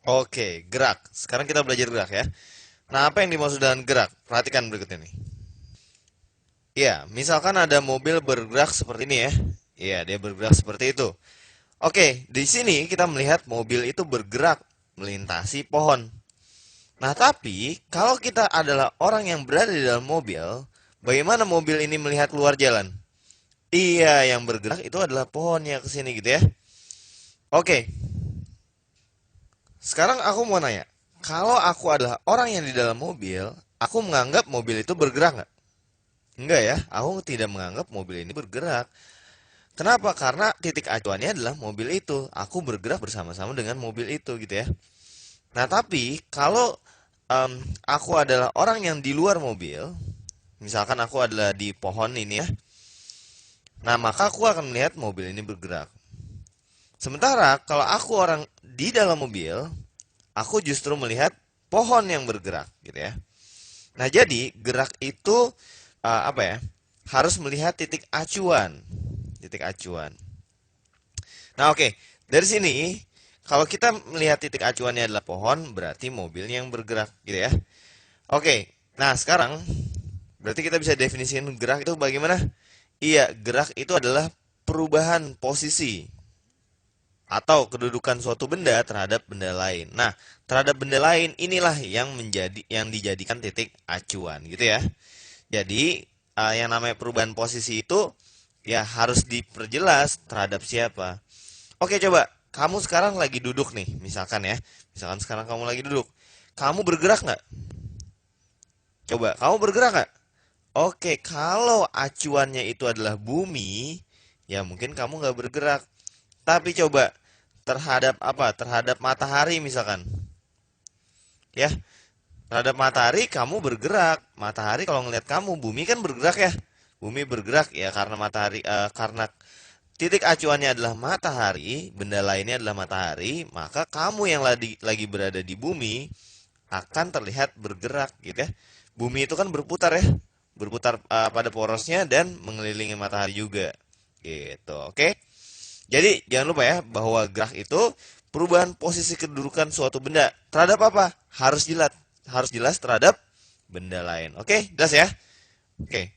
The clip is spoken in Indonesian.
Oke, gerak. Sekarang kita belajar gerak ya. Nah, apa yang dimaksud dengan gerak? Perhatikan berikut ini. Ya, misalkan ada mobil bergerak seperti ini ya. Iya, dia bergerak seperti itu. Oke, di sini kita melihat mobil itu bergerak melintasi pohon. Nah, tapi kalau kita adalah orang yang berada di dalam mobil, bagaimana mobil ini melihat keluar jalan? Iya, yang bergerak itu adalah pohonnya ke sini gitu ya. Oke, sekarang aku mau nanya. Kalau aku adalah orang yang di dalam mobil, aku menganggap mobil itu bergerak nggak? Enggak ya, aku tidak menganggap mobil ini bergerak. Kenapa? Karena titik acuannya adalah mobil itu. Aku bergerak bersama-sama dengan mobil itu gitu ya. Nah, tapi kalau aku adalah orang yang di luar mobil, misalkan aku adalah di pohon ini ya, nah maka aku akan melihat mobil ini bergerak. Sementara kalau aku orang di dalam mobil, aku justru melihat pohon yang bergerak gitu ya. Nah, jadi gerak itu apa ya? Harus melihat titik acuan. Titik acuan. Nah, oke. Dari sini kalau kita melihat titik acuannya adalah pohon, berarti mobilnya yang bergerak gitu ya. Oke. Nah, sekarang berarti kita bisa definisikan gerak itu bagaimana? Iya, gerak itu adalah perubahan posisi atau kedudukan suatu benda terhadap benda lain. Nah, terhadap benda lain inilah yang dijadikan titik acuan gitu ya. Jadi, yang namanya perubahan posisi itu ya harus diperjelas terhadap siapa. Oke, coba kamu sekarang lagi duduk nih, misalkan ya. Misalkan sekarang kamu lagi duduk. Kamu bergerak nggak? Coba, kamu bergerak nggak? Oke, kalau acuannya itu adalah bumi, ya mungkin kamu nggak bergerak. Tapi coba terhadap apa? Terhadap matahari misalkan. Ya, terhadap matahari kamu bergerak. Matahari kalau ngelihat kamu, bumi kan bergerak ya. Bumi bergerak ya karena matahari karena titik acuannya adalah matahari, benda lainnya adalah matahari, maka kamu yang lagi berada di bumi akan terlihat bergerak gitu ya. Bumi itu kan berputar ya, berputar pada porosnya dan mengelilingi matahari juga. Gitu, oke? Jadi jangan lupa ya bahwa gerak itu perubahan posisi kedudukan suatu benda terhadap apa? Harus jelas terhadap benda lain. Oke, jelas ya? Oke.